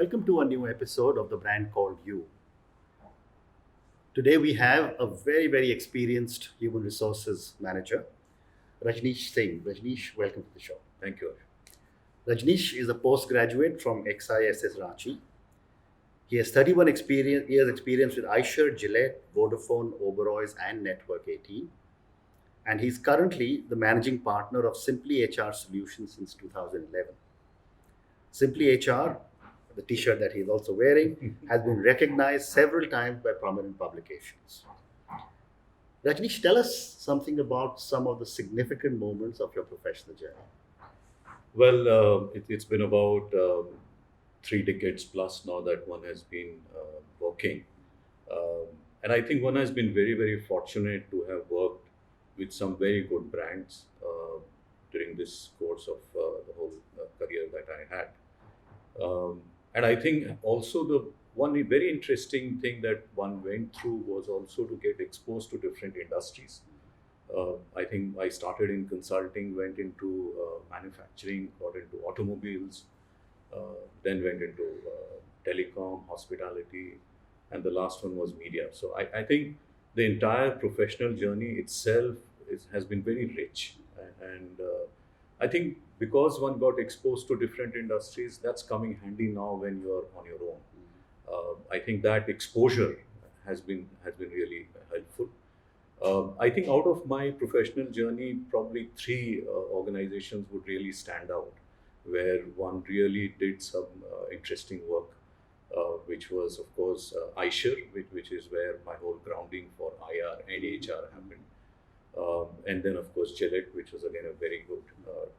Welcome to a new episode of the brand called You. Today we have a very experienced human resources manager, Rajneesh Singh. Rajneesh, welcome to the show. Thank you. Rajneesh is a postgraduate from XISS Ranchi. He has 31 years experience with iShirt, Gillette, Vodafone, Oberoi's, and Network 18. And he's currently the managing partner of SimplyHR Solutions since 2011. SimplyHR, the t-shirt that he's also wearing, has been recognized several times by prominent publications. Rajneesh, tell us something about some of the significant moments of your professional journey. Well, it's been about 3 decades plus now that one has been working. And I think one has been very fortunate to have worked with some very good brands during this course of the whole career that I had. And I think also the one very interesting thing that one went through was also to get exposed to different industries. I think I started in consulting, went into manufacturing, got into automobiles, then went into telecom, hospitality, and the last one was media. So I think the entire professional journey itself has been very rich. And I think because one got exposed to different industries, that's coming handy now when you're on your own. I think that exposure has been really helpful. I think out of my professional journey, probably 3 organizations would really stand out, where one really did some interesting work, which was, of course, iShirt, which is where my whole grounding for IR and HR happened. And then, of course, Gillette, which was again a very good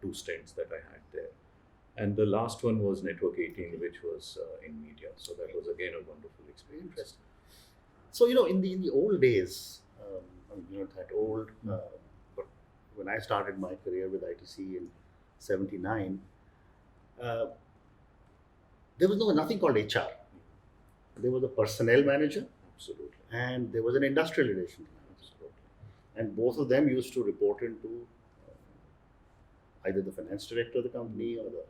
2 stints that I had there. And the last one was Network 18, which was in media. So that was again a wonderful experience. So, in the old days, that old, but when I started my career with ITC in 79, there was nothing called HR. There was a personnel manager. Absolutely. And there was an industrial relations manager. And both of them used to report into either the finance director of the company or the.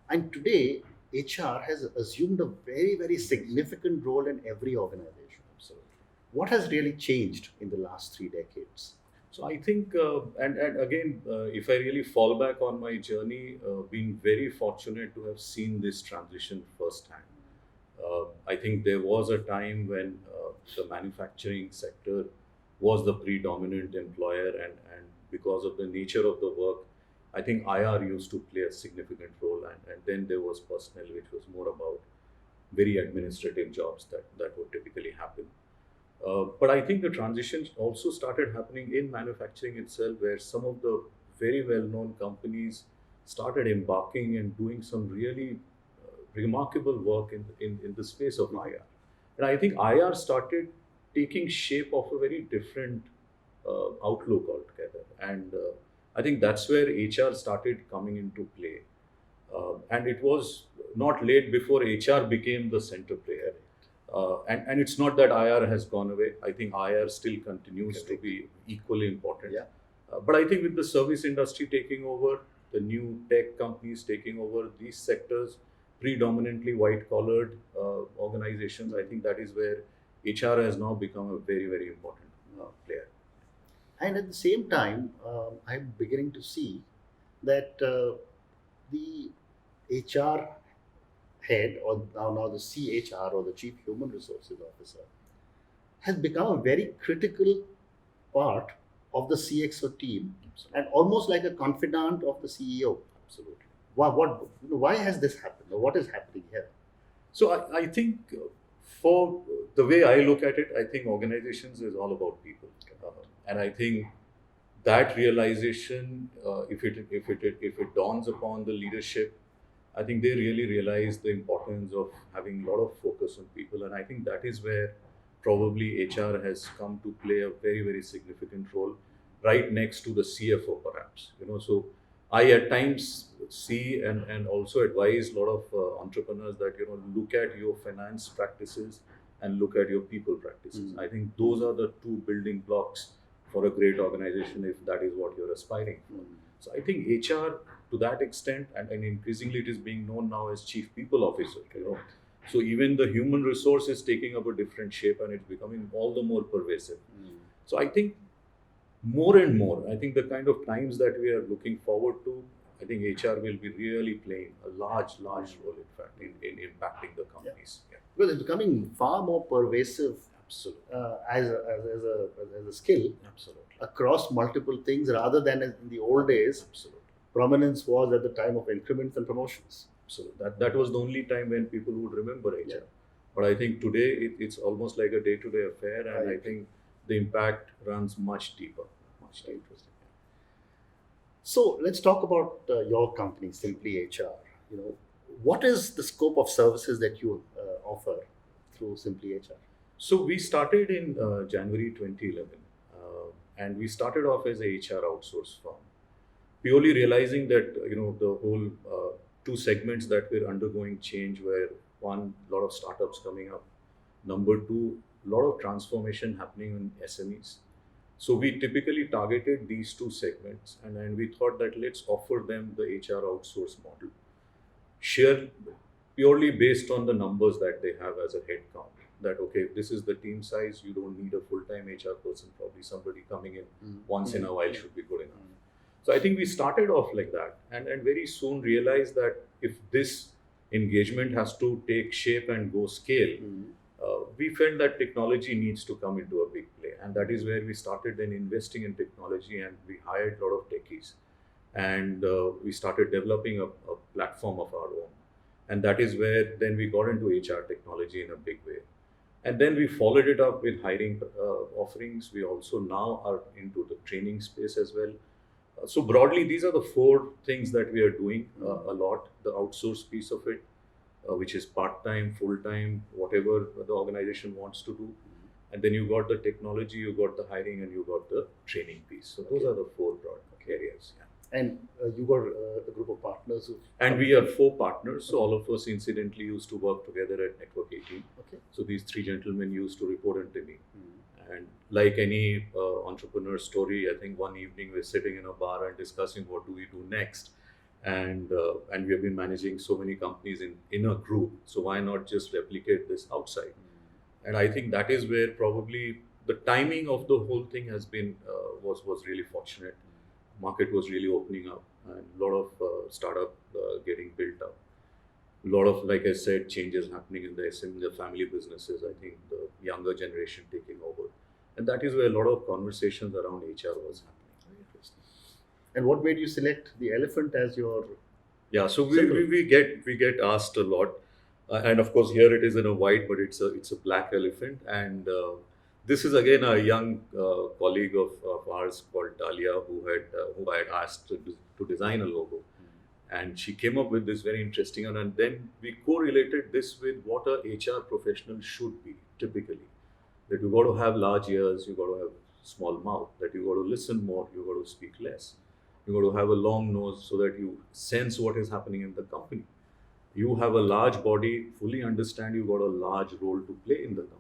And today, HR has assumed a very significant role in every organization. Absolutely. What has really changed in the last 3 decades? So I think, and again, if I really fall back on my journey, been very fortunate to have seen this transition firsthand. I think there was a time when the manufacturing sector was the predominant employer, and because of the nature of the work, I think IR used to play a significant role, and then there was personnel, which was more about very administrative jobs that would typically happen. But I think the transition also started happening in manufacturing itself, where some of the very well-known companies started embarking and doing some really remarkable work in the space of IR. And I think IR started taking shape of a very different outlook altogether. And I think that's where HR started coming into play. And it was not late before HR became the center player. And it's not that IR has gone away. I think IR still continues to be equally important. Yeah. But I think with the service industry taking over, the new tech companies taking over these sectors, predominantly white-collared organizations, I think that is where HR has now become a very important player. And at the same time, I'm beginning to see that the HR head, or now the CHR, or the Chief Human Resources Officer, has become a very critical part of the CXO team. Absolutely. And almost like a confidant of the CEO. Absolutely. Why has this happened, or what is happening here? So I think for the way I look at it, I think organizations is all about people. And I think that realization, if it dawns upon the leadership, I think they really realize the importance of having a lot of focus on people. And I think that is where probably HR has come to play a very significant role, right next to the CFO perhaps. So I at times see and also advise a lot of entrepreneurs that, look at your finance practices and look at your people practices. I think those are the 2 building blocks for a great organization if that is what you're aspiring for. So I think HR to that extent, and increasingly it is being known now as chief people officer, you know. So even the human resource is taking up a different shape and it's becoming all the more pervasive. So I think more and more, I think the kind of times that we are looking forward to, I think HR will be really playing a large role, in fact, in impacting the companies. Yeah. Well, it's becoming far more pervasive. Absolutely. As a skill. Absolutely. Across multiple things, rather than in the old days. Absolutely. Prominence was at the time of increments and promotions. So that was the only time when people would remember HR. Yeah. But I think today it's almost like a day-to-day affair, and Right. I think the impact runs much deeper. Interesting. So let's talk about your company, SimplyHR. You know, what is the scope of services that you offer through SimplyHR? So we started in January 2011, and we started off as a HR outsource firm, purely realizing that the whole two segments that were undergoing change were, one, a lot of startups coming up, number two, a lot of transformation happening in SMEs. So we typically targeted these two segments, and then we thought that let's offer them the HR outsource model, share purely based on the numbers that they have as a head count. That okay, this is the team size, you don't need a full-time HR person, probably somebody coming in once in a while should be good enough. So I think we started off like that, and very soon realized that if this engagement has to take shape and go scale, we felt that technology needs to come into a big play, and that is where we started then investing in technology, and we hired a lot of techies, and we started developing a platform of our own, and that is where then we got into HR technology in a big way. And then we followed it up with hiring offerings. We also now are into the training space as well. So broadly, these are the four things that we are doing a lot. The outsource piece of it, which is part-time, full-time, whatever the organization wants to do. And then you got the technology, you got the hiring, and you got the training piece. So those are the four broad areas. Yeah. And you got a group of partners who. And we are 4 partners. So all of us incidentally used to work together at Network 18. Okay. So these 3 gentlemen used to report into me. And like any entrepreneur story, I think one evening we're sitting in a bar and discussing what do we do next. And we have been managing so many companies in a group. So why not just replicate this outside? And I think that is where probably the timing of the whole thing has been was really fortunate. Market was really opening up, and a lot of startup getting built up. A lot of, like I said, changes happening in the family businesses. I think the younger generation taking over, and that is where a lot of conversations around HR was happening. Very interesting. And what made you select the elephant as your? Yeah, so we get asked a lot, and of course here it is in a white, but it's a black elephant, and this is again a young colleague of ours called Talia who I had asked to design a logo, and she came up with this very interesting one, and then we correlated this with what a HR professional should be typically. That you got to have large ears, you got to have small mouth, that you got to listen more, you got to speak less, you got to have a long nose so that you sense what is happening in the company. You have a large body, fully understand you got a large role to play in the company.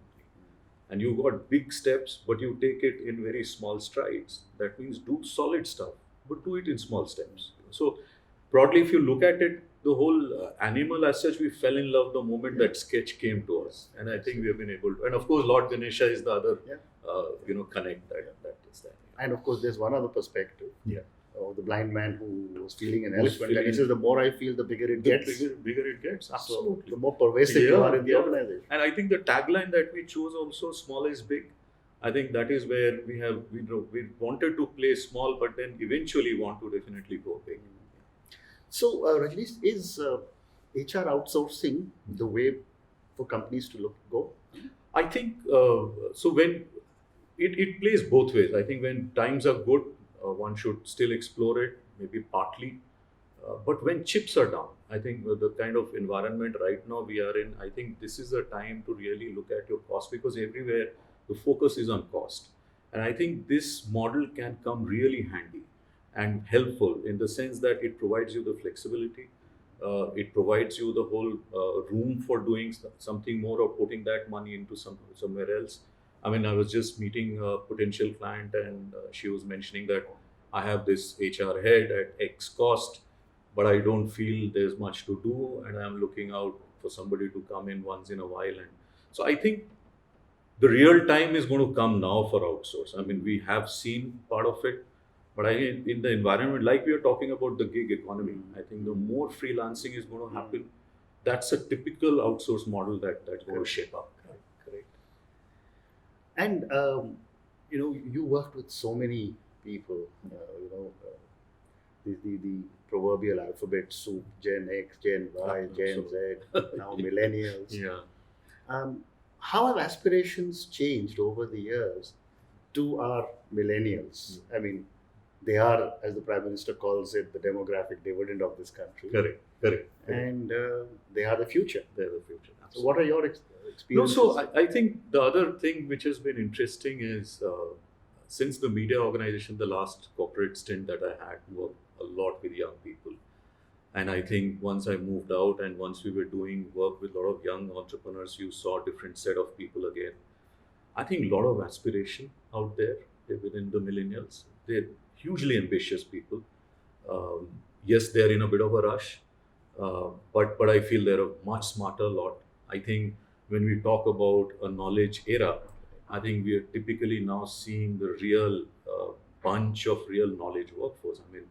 And you got big steps, but you take it in very small strides. That means do solid stuff, but do it in small steps. So broadly, if you look at it, the whole animal as such, we fell in love the moment that sketch came to us. And I think we have been able to, and of course, Lord Ganesha is the other, connect that is there. And of course, there's one other perspective. Yeah. Of the blind man who was feeling an elephant, and he says, the more I feel, the bigger it gets. Bigger it gets, absolutely. So the more pervasive you are in the organization. And I think the tagline that we chose also, small is big. I think that is where we wanted to play small, but then eventually want to definitely go big. So Rajneesh, is HR outsourcing the way for companies to go? I think, so when it plays both ways. I think when times are good, one should still explore it, maybe partly. But when chips are down, I think the kind of environment right now we are in, I think this is a time to really look at your cost, because everywhere the focus is on cost. And I think this model can come really handy and helpful in the sense that it provides you the flexibility, it provides you the whole room for doing something more or putting that money into somewhere else. I mean, I was just meeting a potential client, and she was mentioning that I have this HR head at X cost, but I don't feel there's much to do, and I'm looking out for somebody to come in once in a while. And so I think the real time is going to come now for outsource. I mean, we have seen part of it, but in the environment, like we are talking about the gig economy, I think the more freelancing is going to happen, that's a typical outsource model that's going to shape up. Correct. And you worked with so many people. The proverbial alphabet soup: Gen X, Gen Y, Gen Z, now millennials. Yeah. Um, how have aspirations changed over the years to our millennials? I mean, they are, as the Prime Minister calls it, the demographic dividend of this country. Correct. And they are the future. They're the future. So, what are your No, experiences? so I think the other thing which has been interesting is since the media organization, the last corporate stint that I had, worked a lot with young people. And I think once I moved out and once we were doing work with a lot of young entrepreneurs, you saw a different set of people again. I think a lot of aspiration out there within the millennials. They're hugely ambitious people. Um, yes, they're in a bit of a rush, but I feel they're a much smarter lot. I think when we talk about a knowledge era, I think we are typically now seeing the real bunch of real knowledge workforce. I mean,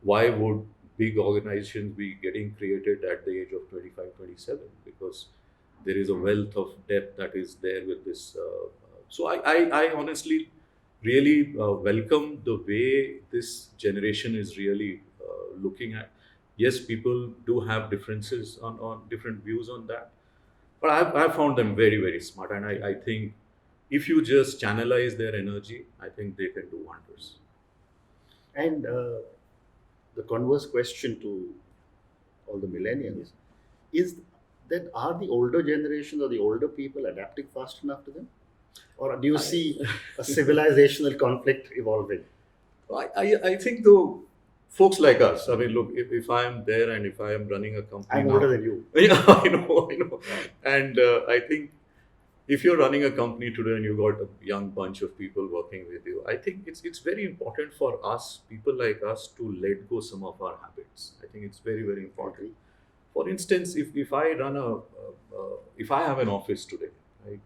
why would big organizations be getting created at the age of 25, 27? Because there is a wealth of depth that is there with this. So I honestly really welcome the way this generation is really looking at. Yes, people do have differences on different views on that, but I've found them very, very smart. And I think if you just channelize their energy, I think they can do wonders. And the converse question to all the millennials is that are the older generations or the older people adapting fast enough to them? Or do you see a civilizational conflict evolving? I think though, folks like us, I mean, look, if I am there and if I am running a company I'm now, older than you. yeah, I know. And I think if you're running a company today and you've got a young bunch of people working with you, I think it's very important for us, people like us, to let go some of our habits. I think it's very, very important. For instance, if I run if I have an office today, right,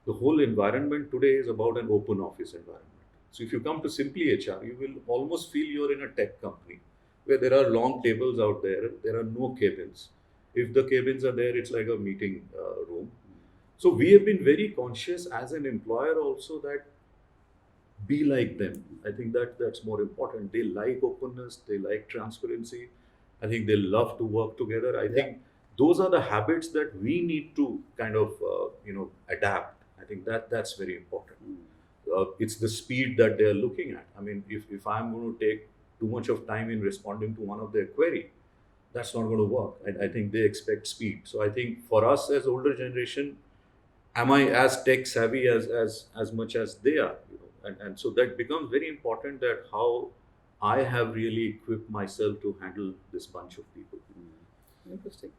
the whole environment today is about an open office environment. So if you come to SimplyHR, you will almost feel you're in a tech company where there are long tables out there. There are no cabins. If the cabins are there, it's like a meeting room. So we have been very conscious as an employer also that be like them. I think that's more important. They like openness. They like transparency. I think they love to work together. I think those are the habits that we need to kind of adapt. I think that's very important. It's the speed that they're looking at. I mean, if I'm going to take too much of time in responding to one of their query, that's not going to work. I think they expect speed. So I think for us as older generation, am I as tech savvy as much as they are? And so that becomes very important, that how I have really equipped myself to handle this bunch of people. Interesting.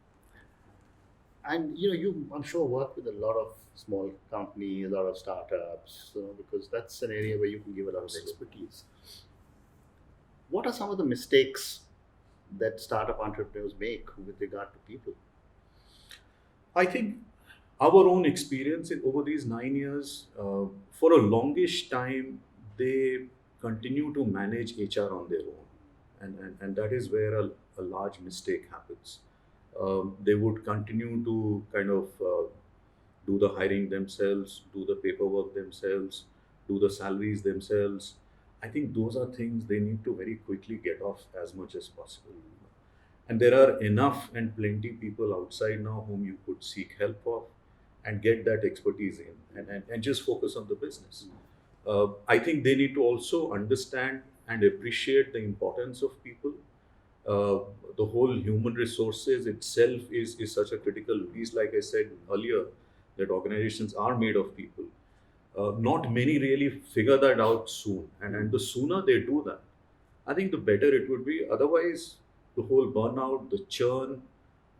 And you I'm sure work with a lot of small companies, a lot of startups, because that's an area where you can give a lot of expertise. What are some of the mistakes that startup entrepreneurs make with regard to people? I think our own experience over these 9 years, for a longish time, they continue to manage HR on their own. And that is where a large mistake happens. They would continue to kind of do the hiring themselves, do the paperwork themselves, do the salaries themselves. I think those are things they need to very quickly get off as much as possible. And there are enough and plenty people outside now whom you could seek help of and get that expertise in, and just focus on the business. I think they need to also understand and appreciate the importance of people. The whole human resources itself is such a critical piece. Like I said earlier, that organizations are made of people. Not many really figure that out soon, and the sooner they do that, I think the better it would be. Otherwise, the whole burnout, the churn,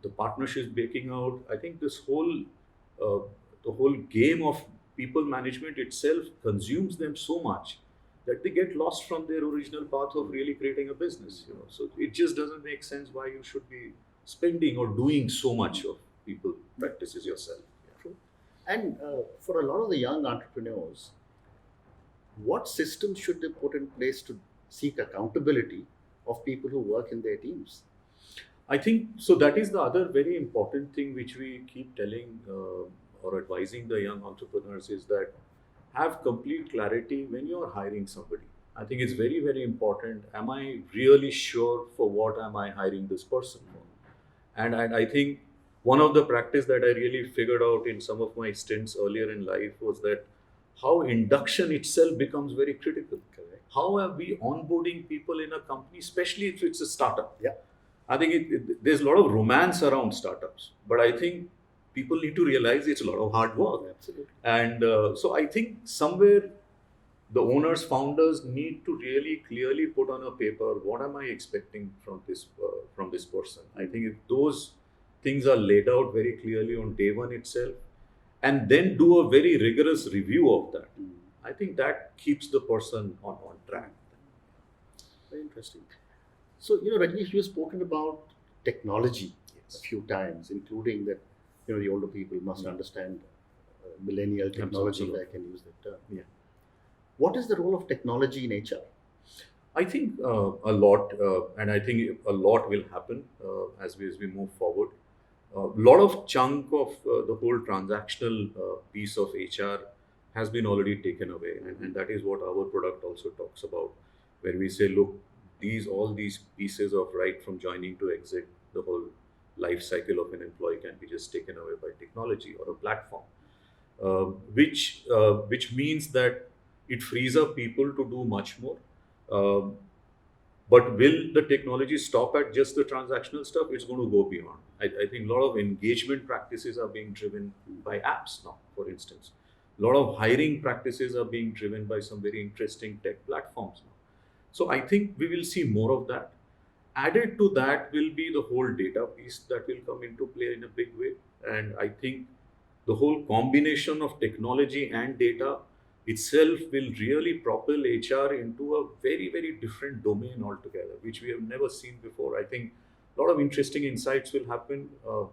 the partnerships breaking out. I think this whole the whole game of people management itself consumes them so much that they get lost from their original path of really creating a business. So it just doesn't make sense why you should be spending or doing so much of people practices yourself. True. And for a lot of the young entrepreneurs, what systems should they put in place to seek accountability of people who work in their teams? I think so. That is the other very important thing which we keep telling or advising the young entrepreneurs is that have complete clarity when you are hiring somebody. I think it's very, very important. Am I really sure for what am I hiring this person for? And I think one of the practice that I really figured out in some of my stints earlier in life was that how induction itself becomes very critical. Correct. How are we onboarding people in a company, especially if it's a startup? Yeah. I think there's a lot of romance around startups, but I think people need to realize it's a lot of hard work. Absolutely. And so I think somewhere the owners, founders need to really clearly put on a paper what am I expecting from this person. I think if those things are laid out very clearly on day one itself, and then do a very rigorous review of that, I think that keeps the person on track. Very interesting. So, Rajneesh, you've spoken about technology a few times, including that, the older people must understand millennial technology, if I can use that term. Yeah. What is the role of technology in HR? I think a lot, and I think a lot will happen as we move forward. A lot of chunk of the whole transactional piece of HR has been already taken away, and that is what our product also talks about, where we say, look, all these pieces of right from joining to exit, the whole life cycle of an employee can be just taken away by technology or a platform, which means that it frees up people to do much more. But will the technology stop at just the transactional stuff? It's going to go beyond. I think a lot of engagement practices are being driven by apps now, for instance. A lot of hiring practices are being driven by some very interesting tech platforms now. So I think we will see more of that. Added to that will be the whole data piece that will come into play in a big way. And I think the whole combination of technology and data itself will really propel HR into a very, very different domain altogether, which we have never seen before. I think a lot of interesting insights will happen.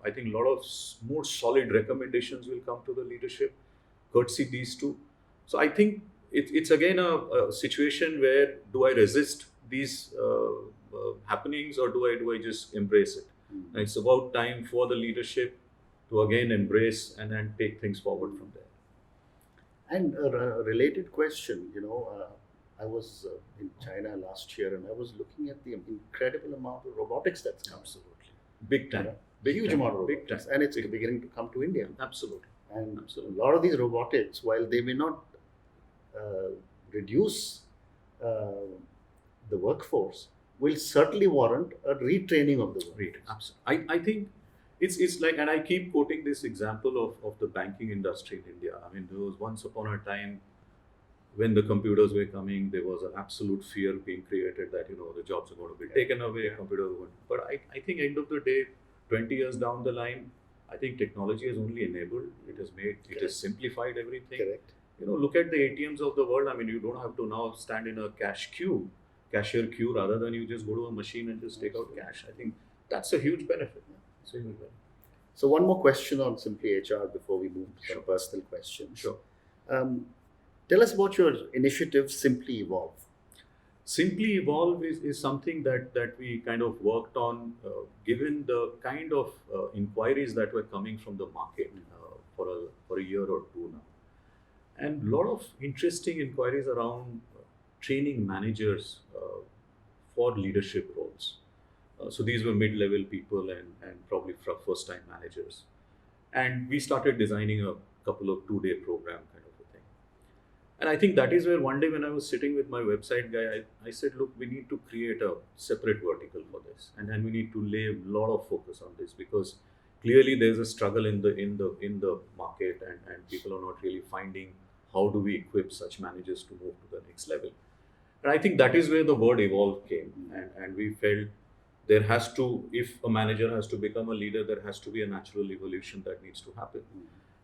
I think a lot of more solid recommendations will come to the leadership, courtesy these two. So I think it's again a situation where do I resist these happenings or do I just embrace it? And it's about time for the leadership to again embrace and then take things forward from there. And a related question, I was in China last year and I was looking at the incredible amount of robotics that's come. Absolutely. Big time. Huge amount of Big robotics. time. And it's beginning to come to India. Absolutely. And Absolutely. a lot of these robotics, while they may not reduce the workforce, will certainly warrant a retraining of the workforce. Absolutely. I think it's like, and I keep quoting this example of the banking industry in India. I mean, there was once upon a time when the computers were coming, there was an absolute fear being created that, the jobs are going to be taken away, computers are going to, but I think end of the day, 20 years down the line, I think technology has only enabled, it has simplified everything. Correct. Look at the ATMs of the world. I mean, you don't have to now stand in a cashier queue, rather than you just go to a machine and just take out cash. I think that's a huge benefit. So one more question on SimplyHR before we move to some personal questions. Sure. Tell us about your initiative, Simply Evolve. Simply Evolve is something that we kind of worked on, given the kind of inquiries that were coming from the market for a year or two now. And a lot of interesting inquiries around training managers for leadership roles. So these were mid-level people and probably first-time managers. And we started designing a couple of 2-day program kind of a thing. And I think that is where one day when I was sitting with my website guy, I said, look, we need to create a separate vertical for this. And then we need to lay a lot of focus on this because clearly there's a struggle in the market and people are not really finding how do we equip such managers to move to the next level. And I think that is where the word evolve came. And we felt there has to, if a manager has to become a leader, there has to be a natural evolution that needs to happen.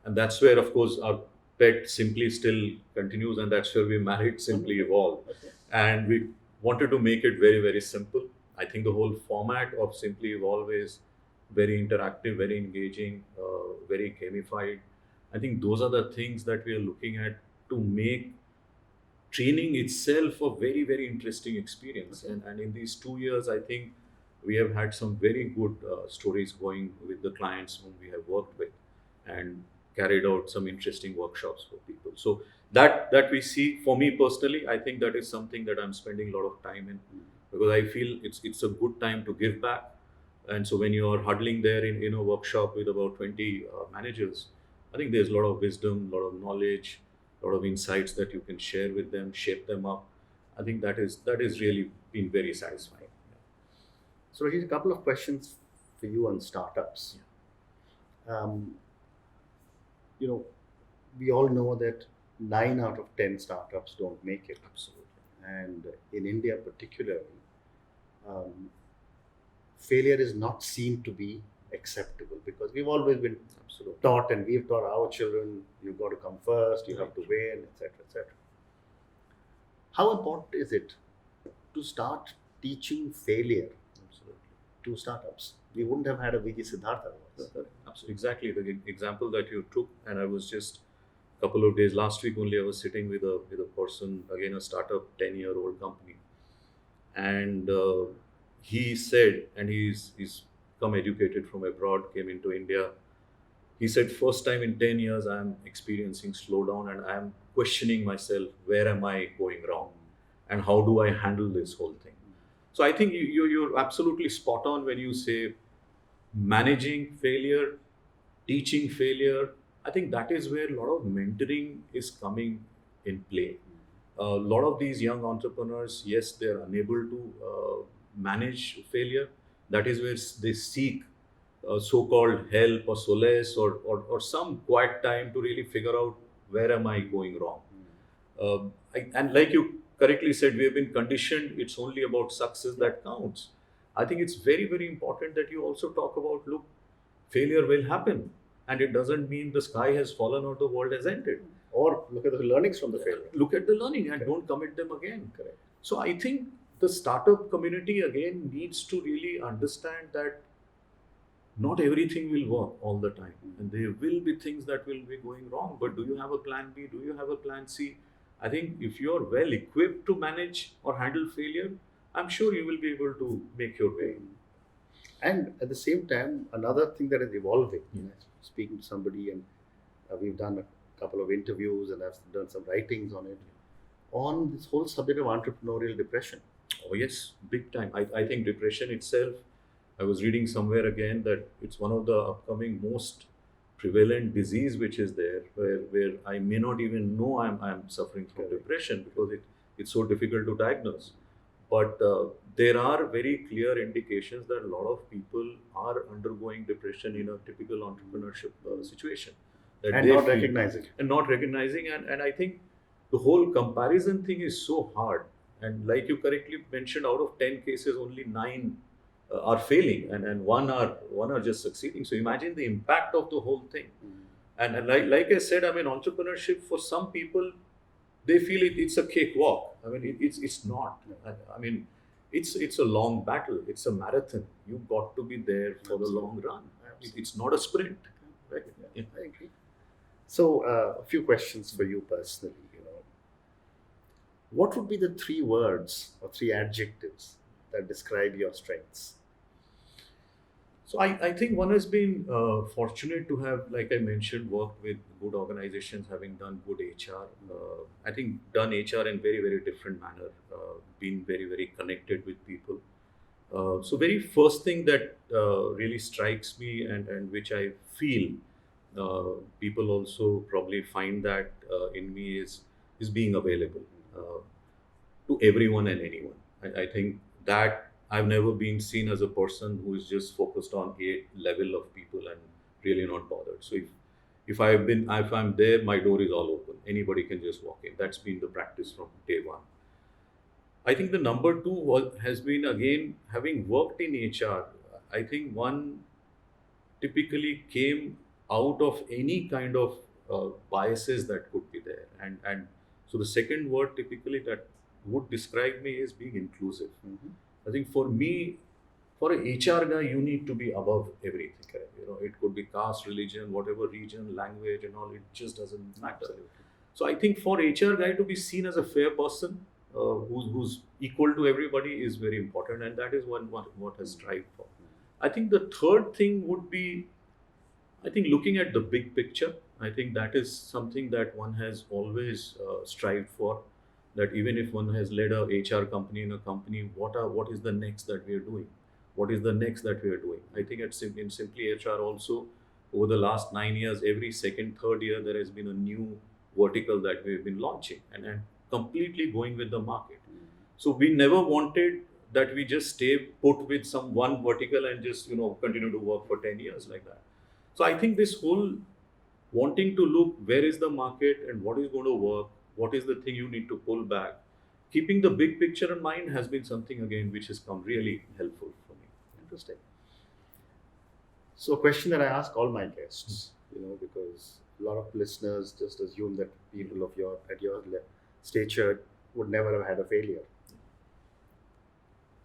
And that's where, of course, our pet Simply still continues, and that's where we married Simply Evolve. Okay. And we wanted to make it very, very simple. I think the whole format of Simply Evolve is very interactive, very engaging, very gamified. I think those are the things that we are looking at to make training itself a very, very interesting experience. And in these 2 years, I think we have had some very good stories going with the clients whom we have worked with, and carried out some interesting workshops for people. So that we see, for me personally, I think that is something that I'm spending a lot of time in, because I feel it's a good time to give back. And so when you're huddling there in a workshop with about 20 managers, I think there's a lot of wisdom, a lot of knowledge, a lot of insights that you can share with them, shape them up. I think that is really been very satisfying. So here's a couple of questions for you on startups. Um, we all know that 9 out of 10 startups don't make it. Absolutely. And in India particularly, um, failure is not seen to be acceptable, because we've always been Absolutely. taught, and we've taught our children, you've got to come first, you have to win, etc., etc. How important is it to start teaching failure Absolutely. to startups? We wouldn't have had a VG Siddharth otherwise. Absolutely. Exactly the example that you took, and I was just a couple of days last week only. I was sitting with a person, again a startup, 10-year-old company, and he said, and he's come educated from abroad, came into India. He said, first time in 10 years, I'm experiencing slowdown, and I'm questioning myself, where am I going wrong, and how do I handle this whole thing? So I think you're absolutely spot on when you say managing failure, teaching failure. I think that is where a lot of mentoring is coming in play. A lot of these young entrepreneurs, yes, they're unable to manage failure. That is where they seek so-called help or solace, or some quiet time to really figure out, where am I going wrong. And like you correctly said, we have been conditioned, it's only about success that counts. I think it's very, very important that you also talk about, look, failure will happen, and it doesn't mean the sky has fallen or the world has ended. Or look at the learnings from the failure. Look at the learning and don't commit them again. Correct. So I think the startup community again needs to really understand that not everything will work all the time, and there will be things that will be going wrong. But do you have a plan B? Do you have a plan C? I think if you're well equipped to manage or handle failure, I'm sure you will be able to make your way. And at the same time, another thing that is evolving, speaking to somebody, and we've done a couple of interviews and I've done some writings on it, on this whole subject of entrepreneurial depression. Oh yes, big time. I think depression itself, I was reading somewhere again that it's one of the upcoming most prevalent disease which is there, where I may not even know I'm suffering from depression, because it's so difficult to diagnose. But there are very clear indications that a lot of people are undergoing depression in a typical entrepreneurship situation. That And they not feel- recognizing. And not recognizing. And I think the whole comparison thing is so hard. And like you correctly mentioned, out of 10 cases, only 9 are failing, and one are just succeeding. So imagine the impact of the whole thing. And like I said, I mean, entrepreneurship, for some people, they feel it's a cakewalk. I mean, it's not. I mean, it's a long battle. It's a marathon. You've got to be there for the long run. It's not a sprint. Right? Yeah, I agree. So a few questions for you personally. What would be the 3 words or 3 adjectives that describe your strengths? So I think one has been fortunate to have, like I mentioned, worked with good organizations, having done good HR. I think done HR in very, very different manner, been very, very connected with people. So very first thing that really strikes me, and which I feel people also probably find that in me, is being available to everyone and anyone. I think that I've never been seen as a person who is just focused on a level of people and really not bothered. So if I'm there, my door is all open. Anybody can just walk in. That's been the practice from day one. I think the number 2 has been, again, having worked in HR. I think one typically came out of any kind of biases that could be there. And so the second word typically that would describe me is being inclusive. I think for me, for an HR guy, you need to be above everything. It could be caste, religion, whatever region, language, and all. It just doesn't matter. Absolutely. So I think for HR guy to be seen as a fair person, who's equal to everybody, is very important, and that is what has strived for. I think the third thing would be, I think, looking at the big picture. I think that is something that one has always strived for. That even if one has led a HR company in a company, what is the next that we are doing? What is the next that we are doing? I think in SimplyHR also, over the last 9 years, every second, third year, there has been a new vertical that we've been launching and completely going with the market. So we never wanted that we just stay put with some one vertical and just continue to work for 10 years like that. So I think this whole wanting to look where is the market and what is going to work, what is the thing you need to pull back, keeping the big picture in mind has been something again which has come really helpful for me. Interesting. So a question that I ask all my guests, because a lot of listeners just assume that people of your stature would never have had a failure.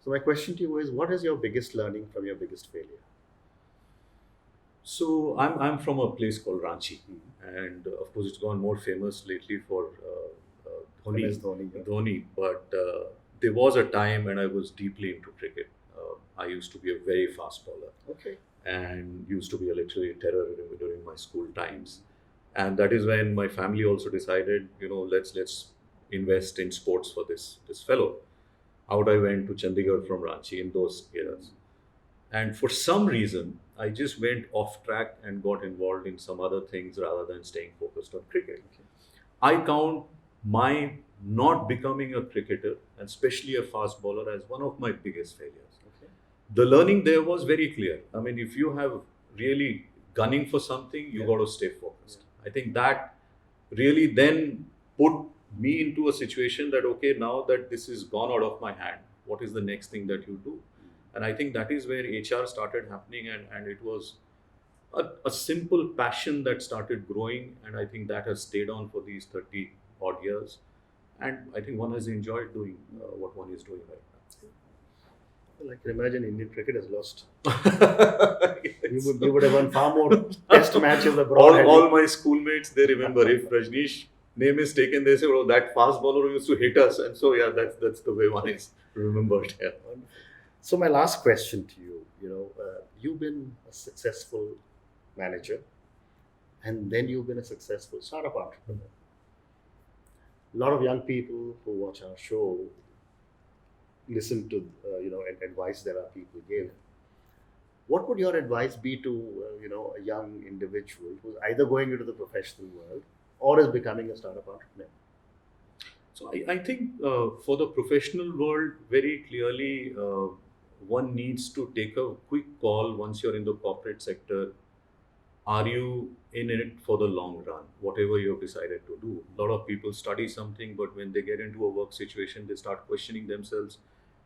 So my question to you is, what is your biggest learning from your biggest failure? So I'm from a place called Ranchi, and of course it's gone more famous lately for Dhoni. But there was a time when I was deeply into cricket. I used to be a very fast bowler. Okay. And used to be literally a terror during my school times. And that is when my family also decided, let's invest in sports for this fellow. Out I went to Chandigarh from Ranchi in those years. And for some reason, I just went off track and got involved in some other things rather than staying focused on cricket. Okay. I count my not becoming a cricketer, and especially a fast bowler, as one of my biggest failures. Okay. The learning there was very clear. I mean, if you have really gunning for something, you got to stay focused. I think that really then put me into a situation that, okay, now that this is gone out of my hand, what is the next thing that you do? And I think that is where HR started happening, and it was a simple passion that started growing, and I think that has stayed on for these 30 odd years. And I think one has enjoyed doing what one is doing right now. Well, I can imagine Indian cricket has lost. You would have won far more test matches abroad. All my schoolmates, they remember if Rajneesh name is taken, they say, oh, that fast bowler used to hit us. And so, yeah, that's the way one is remembered. Yeah. So my last question to you, you've been a successful manager, and then you've been a successful startup entrepreneur. A lot of young people who watch our show listen to, advice that our people give. What would your advice be to, a young individual who's either going into the professional world or is becoming a startup entrepreneur? So I think for the professional world, very clearly, one needs to take a quick call once you're in the corporate sector. Are you in it for the long run, whatever you have decided to do? A lot of people study something, but when they get into a work situation, they start questioning themselves.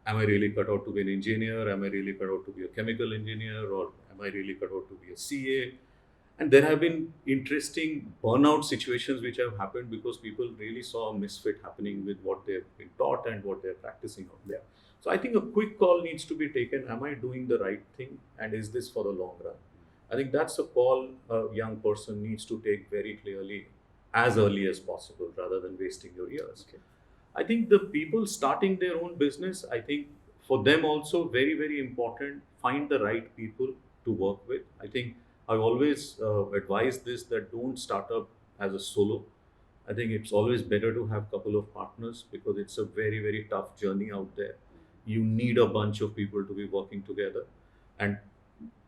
Am I really cut out to be an engineer? Am I really cut out to be a chemical engineer? Or am I really cut out to be a CA? And there have been interesting burnout situations which have happened because people really saw a misfit happening with what they've been taught and what they're practicing out there. So I think a quick call needs to be taken. Am I doing the right thing? And is this for the long run? I think that's a call a young person needs to take very clearly as early as possible rather than wasting your years. Okay. I think the people starting their own business, I think for them also very, very important, find the right people to work with. I think I've always advised this, that don't start up as a solo. I think it's always better to have a couple of partners because it's a very, very tough journey out there. You need a bunch of people to be working together, and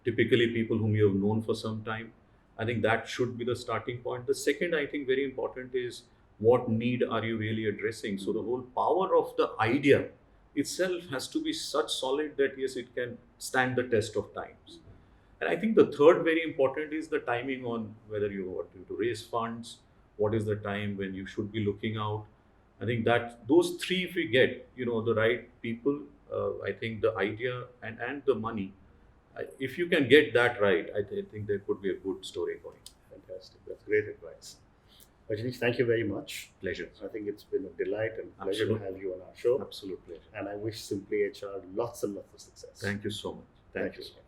typically people whom you have known for some time. I think that should be the starting point. The second, I think, very important is what need are you really addressing? So the whole power of the idea itself has to be such solid that yes, it can stand the test of times. And I think the third very important is the timing on whether you want to raise funds, what is the time when you should be looking out. I think that those three, if we get, the right people, I think the idea and the money, if you can get that right, I think there could be a good story going. Fantastic. That's great advice. Rajneesh, thank you very much. Pleasure. I think it's been a delight and pleasure Absolutely. to have you on our show. Absolute pleasure. And I wish SimplyHR lots and lots of success. Thank you so much. Thank you. so much.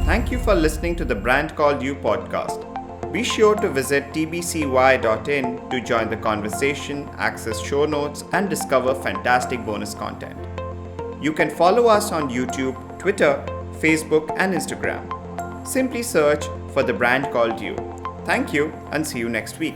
Thank you for listening to the Brand Called You podcast. Be sure to visit tbcy.in to join the conversation, access show notes, and discover fantastic bonus content. You can follow us on YouTube, Twitter, Facebook, and Instagram. Simply search for the Brand Called You. Thank you and see you next week.